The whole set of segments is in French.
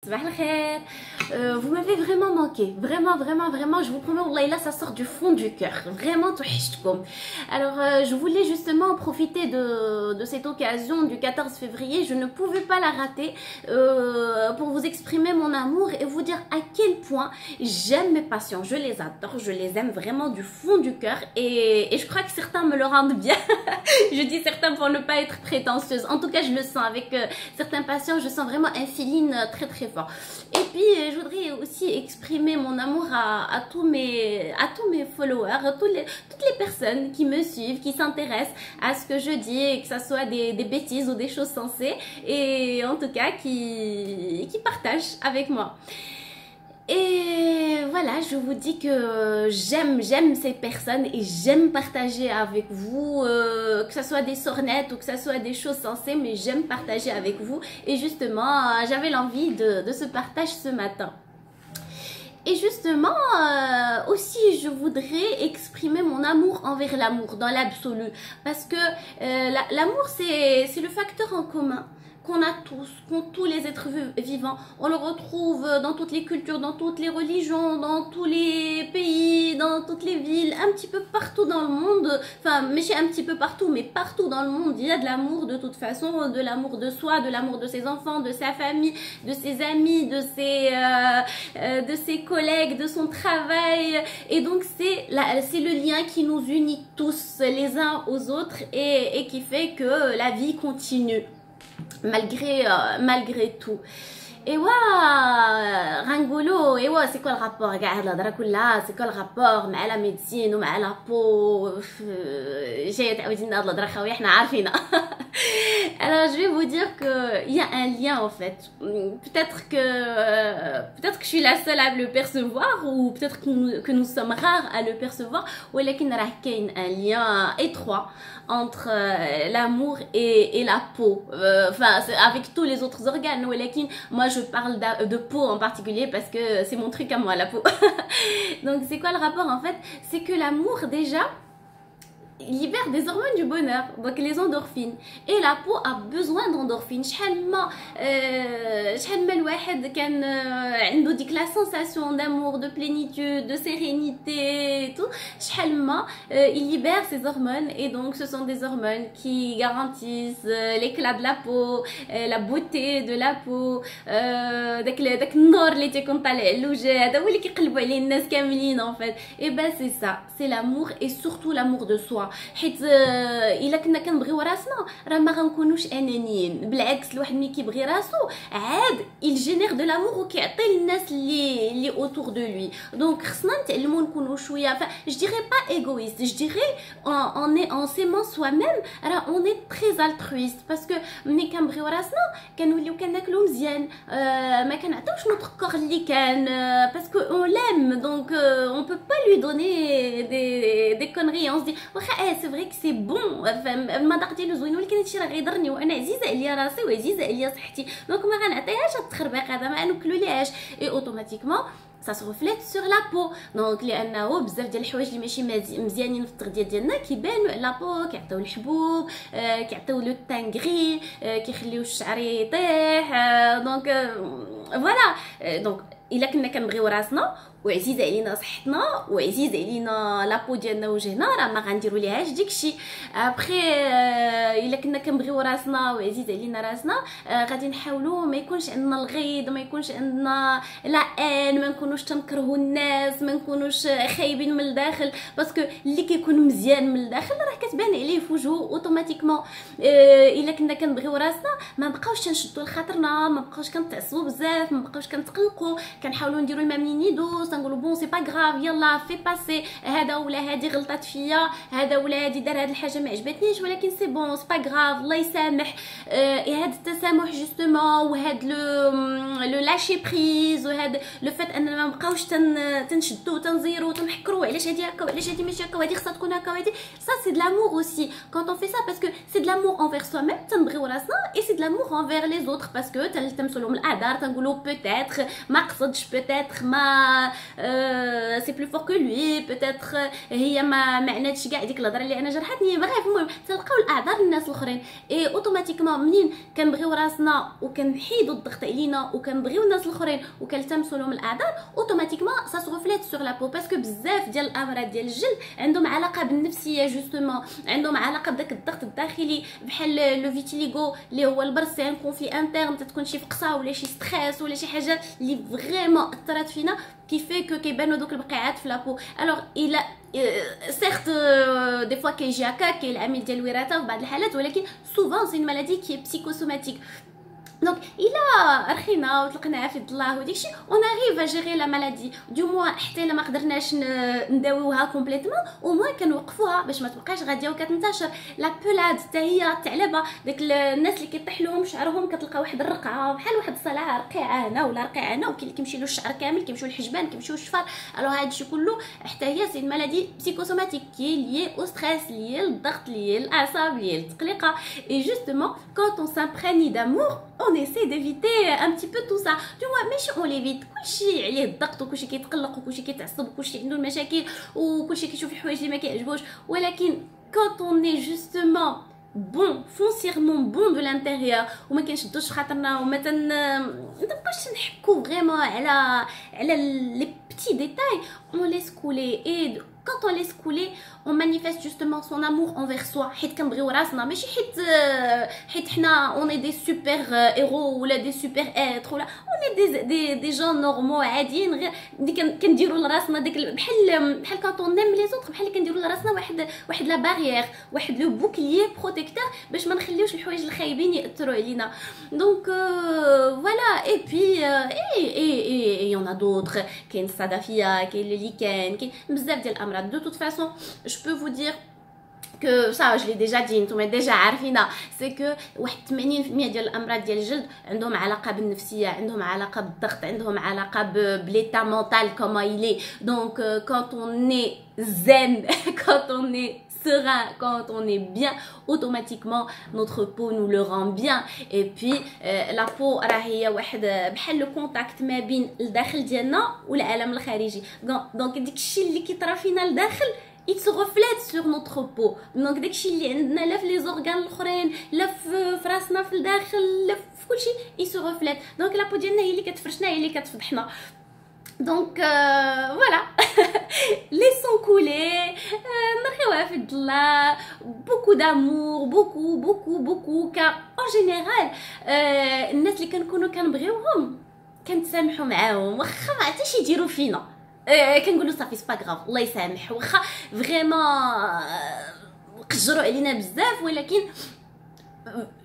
Sabah al khair. Vous m'avez vraiment manqué, vraiment, je vous promets, wallahi, là ça sort du fond du cœur, vraiment touhishtkoum. Alors je voulais justement profiter de cette occasion du 14 février, je ne pouvais pas la rater, pour vous exprimer mon amour et vous dire à quel point j'aime mes patients, je les adore, je les aime vraiment du fond du cœur et je crois que certains me le rendent bien. Je dis certains pour ne pas être prétentieuse, en tout cas je le sens avec certains patients, je sens vraiment un feeling très fort. Et puis je voudrais aussi exprimer mon amour à tous mes followers, à toutes les personnes qui me suivent, qui s'intéressent à ce que je dis, que ce soit des bêtises ou des choses sensées, et en tout cas qui partagent avec moi. Et voilà, je vous dis que j'aime ces personnes et j'aime partager avec vous, que ce soit des sornettes ou que ce soit des choses sensées, mais j'aime partager avec vous. Et justement, j'avais l'envie de ce partage ce matin. Et justement, aussi, je voudrais exprimer mon amour envers l'amour, dans l'absolu. Parce que l'amour, c'est le facteur en commun qu'on a tous, qu'ont tous les êtres vivants. On le retrouve dans toutes les cultures, dans toutes les religions, dans tous les pays, dans toutes les villes, un petit peu partout dans le monde. Enfin, mais c'est un petit peu partout, mais partout dans le monde, il y a de l'amour de toute façon, de l'amour de soi, de l'amour de ses enfants, de sa famille, de ses amis, de ses collègues, de son travail. Et donc, c'est le lien qui nous unit tous les uns aux autres et qui fait que la vie continue. Malgré tout. Et Rangolo, et c'est quoi le rapport? Regarde la dracula, c'est quoi le rapport مع la médecine ou مع la peau? j'ai تعودينا هاد الهضره خويا حنا عارفينها. Alors je vais vous dire que il y a un lien en fait. Peut-être que je suis la seule à le percevoir ou peut-être que nous sommes rares à le percevoir, ولكن راه كاين un lien étroit entre l'amour et la peau. Enfin avec tous les autres organes, ولكن moi je parle de peau en particulier parce que c'est mon truc à moi, la peau. Donc c'est quoi le rapport en fait? C'est que l'amour déjà libère des hormones du bonheur, donc les endorphines, et la peau a besoin d'endorphines. شحال ما الواحد كان عنده ديك la sensation d'amour, de plénitude, de sérénité et tout, شحال ما il libère ces hormones, et donc ce sont des hormones qui garantissent l'éclat de la peau, la beauté de la peau, داك النور اللي تيكون طالع الوجه، هذا هو اللي كيقلبوا عليه الناس كاملين en fait. Et ben c'est ça, c'est l'amour, et surtout l'amour de soi. حيت الا كنا كنبغيو راسنا راه ما غنكونوش انانيين، بالعكس الواحد ملي كيبغي راسو عاد il génère de l'amour وكيعطي للناس اللي autour de lui. Donc خصنا نتعلموا نكونوا شويه je dirais pas égoïste, je dirais en s'aimant soi-même راه on est très altruiste, parce que ملي كنبغيو راسنا كنوليو كناكلو مزيان، ما كنعطيوش notre corps اللي كان parce que on l'aime, donc on peut pas lui donner des conneries. On se dit واخا c'est vrai que c'est bon, المذاق ديالو زوين، ولكن هادشي راه غيضرني وانا عزيزه عليا راسي وعزيزه عليا صحتي، دونك ما غنعطيهاش هاد التخربيق هذا، ما ناكلوليهاش. اي اوتوماتيكمون ça se reflète sur la peau. Donc لانه بزاف ديال الحوايج اللي ماشي مزيانين في التغذيه ديالنا كيبانوا على لابو، كيعطيو الحبوب، كيعطيو لو تان غري، كيخليو الشعر يطيح. دونك فوالا، دونك الا كنا كنبغيو راسنا وعزيز علينا صحتنا وعزيز علينا لابو ديالنا وجهنا، راه ما غنديروا ليهاش داكشي. ابخي الا كنا كنبغيو راسنا وعزيز علينا راسنا، غادي نحاولوا ما يكونش عندنا الغيظ، ما يكونش عندنا لا ان، ما نكونوش تنكرهوا الناس، ما نكونوش خايبين من الداخل، باسكو اللي كيكون مزيان من الداخل راه كتبان عليه في وجهه اوتوماتيكمون. الا كنا كنبغيو راسنا ما نبقاوش تنشدوا لخاطرنا، ما نبقاوش كنتعصبوا بزاف، ما نبقاوش كنتقلقوا، كنحاولوا نديروا المام اللي يدوز، نقولوا بون سي با غراف، يلا في باسي، هذا ولا هذه غلطات فيا، هذا ولا هذه دار هذه الحاجه ما عجبتنيش، ولكن سي بون سي با غراف، الله يسامح. هذا التسامح جوستومون، وهذا لو لاشي بريز، وهذا لو فات اننا ما نبقاوش تنشدوا وتنزيروا وتنحكروا علاش هذه هكا وعلاش هذه ماشي هكا وهذه خصها تكون هكا وهذه. Ça c'est de l'amour aussi quand on fait ça, parce que c'est de l'amour envers soi-même تنبغيو راسنا، et c'est de l'amour envers les autres parce que تنلتمسوا لهم الاعذار، تنقولوا peut-être ما قصدش، peut-être ما c'est plus fort que lui، peut-être هي ما عناتش كاع ديك الهضره اللي انا جرحتني. بغيت المهم تلقاو الاعذار للناس الاخرين، اي اوتوماتيكمون منين كنبغيو راسنا وكنحيدوا الضغط علينا وكنبغيو كنبغيو الناس الاخرين وكنلتمسوا لهم الاعذار اوتوماتيكمون سا سو ريفليت سور لا بو باسكو بزاف ديال الامراض ديال الجلد عندهم علاقه بالنفسيه جوستومون عندهم علاقه بداك الضغط الداخلي بحال لو فيتيليغو اللي هو البرص سي ان كونفلي انترن تتكون شي فقصه ولا شي ستريس ولا شي حاجه اللي فريمون اثرت فينا كيفي كيبانوا دوك البقعات في لابو الوغ الى سيرت دي فوا كيجي هكا كاين العامل ديال الوراثه في بعض الحالات ولكن سوفون سي مالادي كي بسيكوسوماتيك دونك الا رخينا وطلقناها في الله وداكشي اون اريف ا جيري لا مالادي دو موا حتى الا ما قدرناش نداويوها كومبليتمون او موا كنوقفوها باش ما تبقاش غاديه وكتنتشر لا بولاد حتى هي الثعلبه داك الناس اللي كيطيح لهم شعرهم كتلقى واحد الرقعه بحال واحد الصلعه رقيعه هنا ولا رقيعه هنا وكاين اللي كيمشي له الشعر كامل كيمشيو الحجبان كيمشيو الشفار الو هادشي كله حتى هي سي مالادي بسيكوسوماتيك كي ليي او ستريس ليي للضغط ليي للاعصاب ليي للتقليقه اي جوستومون كونط اون سامبريني دامور on essaie d'éviter un petit peu tout ça tu vois ماشي on l'évite كلشي عليه الضغط وكلشي كيتقلق وكلشي كيتعصب وكلشي عنده المشاكل وكلشي كيشوف الحوايج اللي ما كيعجبوش ولكن quand on est justement bon foncièrement bon de l'intérieur وما كنشدوش خاطرنا وما نبقاوش نحكوا فريمون على لي petits détails on laisse couler et quand on laisse couler on manifeste justement son amour envers soi حيت كنبغيو راسنا ماشي حيت حنا on est des super héros ولا des super êtres ولا on est des gens normaux عاديين غير كنديروا لراسنا داك بحال quand on aime les autres بحال كنديروا لراسنا واحد لا باريير واحد لو بوكليير بروتيكتور باش ما نخليوش الحوايج الخايبين ياثروا علينا دونك فوالا اي بي اي يون ا دوطر كاين الصدفيه كاين الليكان كاين بزاف ديال الامراض de toute façon je peux vous dire que ça je l'ai déjà dit نتوما ديجا عارفينها سي كو واحد 80% ديال الامراض ديال الجلد عندهم علاقه بالنفسيه عندهم علاقه بالضغط عندهم علاقه بليتا مونتال كوما يلي دونك quand on est zen quand on est serein quand on est bien automatiquement notre peau nous le rend bien et puis la peau راه هي واحد بحال لو كونتاكت ما بين الداخل ديالنا والعالم الخارجي دونك داكشي اللي كيطرا فينا لداخل il se reflète sur notre peau دونك داكشي اللي عندنا لا في لي زورغان الاخرين لا في راسنا في الداخل لا في كلشي il se reflète دونك لا بو ديالنا هي اللي كتفرشنا هي اللي كتفضحنا دونك فوالا laissons couler نرخيوها في الله beaucoup d'amour beaucoup car en général الناس اللي كنكونوا كنبغيوهم كنتسامحوا معاهم واخا ما عرفتيش يديروا فينا كنقولوا صافي سبا غراف الله يسامح واخا فريمون قجروا علينا بزاف ولكن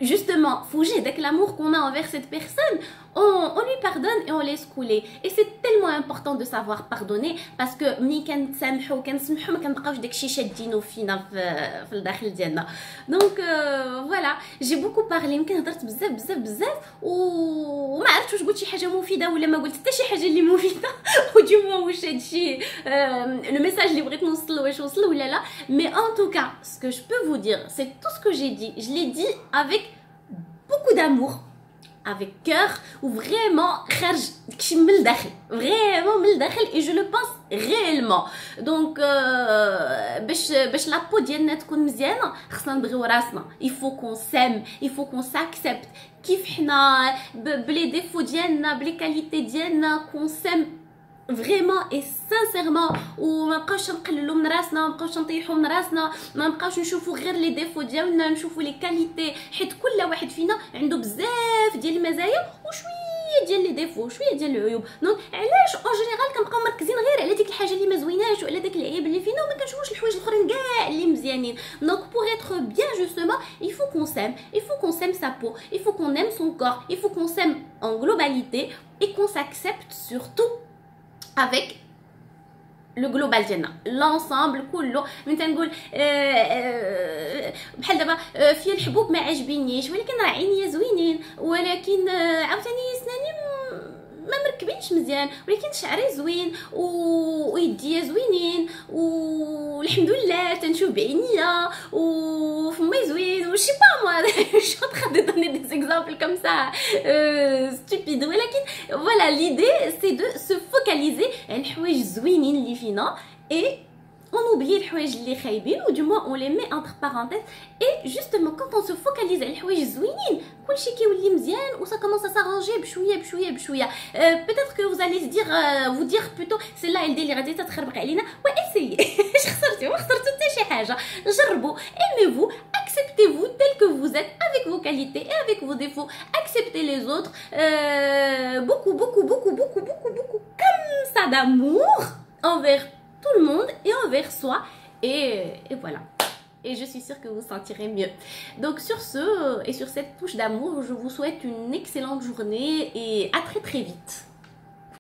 justement fouger داك l'amour qu'on a envers cette personne on lui pardonne et on laisse couler et c'est tellement important de savoir pardonner parce que ملي كنتسامحوا ما كنبقاوش داكشي شادينو فينا في الداخل ديالنا دونك فوالا جي بوكو بارلي يمكن هضرت بزاف وما عرفتش واش قلت شي حاجه مفيده ولا ما قلت حتى شي حاجه اللي مفيده وديما واش هادشي لو ميساج اللي بغيت نوصل واش وصل ولا لا mais en tout cas ce que je peux vous dire c'est tout ce que j'ai dit je l'ai dit avec beaucoup d'amour avec cœur ou vraiment خارج داكشي من الداخل vraiment من الداخل et je le pense réellement donc باش لا بو ديالنا تكون مزيانه خصنا نبغيو راسنا il faut qu'on s'aime il faut qu'on s'accepte كيف حنا بلي ديفو ديالنا بلي كاليتي ديالنا qu'on s'aime فريمون اي سانسيرمون وما بقاوش نقللوا من راسنا ما بقاوش نطيحوا من راسنا ما بقاوش نشوفوا غير لي ديفو ديالنا نشوفوا لي كاليتي حيت كل واحد فينا عنده بزاف ديال المزايا وشويه ديال لي ديفو شويه ديال العيوب دونك علاش اون جينيرال كنبقاو مركزين غير على ديك الحاجه اللي ما زويناش وعلى داك العيب اللي فينا وما كنشوفوش الحوايج الاخرين كاع اللي مزيانين دونك pour être bien justement il faut qu'on s'aime sa peau il faut qu'on aime son corps il faut qu'on s'aime en globalité et qu'on s'accepte surtout avec le global ديالنا l'ensemble كله من تنقول بحال دابا في الحبوب ما عجبينيش ولكن راه عينيا زوينين ولكن عاوتاني سناني ما مركبينش مزيان ولكن شعري زوين ويديا زوينين والحمد لله تنشوف بعينيا وفمي زوين وشي با موا جو train de donner des exemples comme ça stupides ولكن voilà l'idée c'est de se focaliser على الحوايج زوينين اللي فينا et on oublie les حوايج اللي خايبين ou du moins on les met entre parenthèses et justement quand on se focalise على الحوايج زوينين كلشي كيولي مزيان و ça commence à s'arranger بشويه بشويه بشويه. peut-être que vous allez vous dire plutôt celle-là elle اللي غادي تخربق علينا واسيي اش خسرتي ما خسرتو حتى شي حاجه. جربوا aimez-vous acceptez-vous tel que vous êtes avec vos qualités et avec vos défauts. Acceptez les autres beaucoup beaucoup beaucoup beaucoup beaucoup beaucoup comme ça d'amour envers tout le monde et envers soi et voilà. Et je suis sûre que vous vous sentirez mieux. Donc sur ce et sur cette touche d'amour, je vous souhaite une excellente journée et à très très vite.